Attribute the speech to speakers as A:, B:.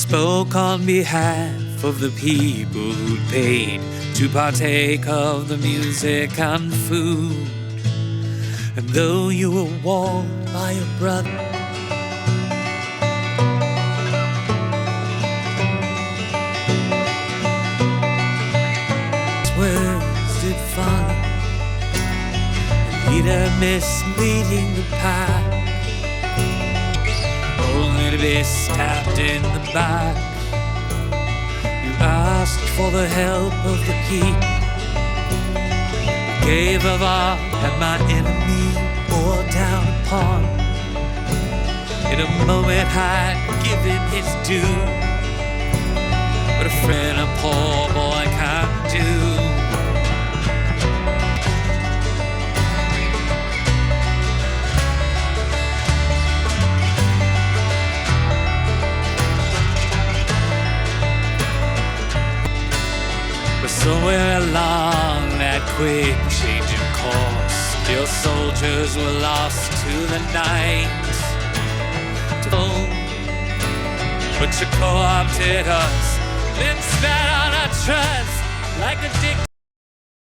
A: Spoke on behalf of the people who'd paid to partake of the music and food. And though you were warned by your brother, words did follow, the leader misleading the pack, only to be stabbed in the back. You asked for the help of the people, gave of all that my enemy bore down upon. In a moment I'd give him his due, but a friend a poor boy can't do. Somewhere along that quick changing course, your soldiers were lost to the night. But you co-opted us, then spat on our trust like a dick.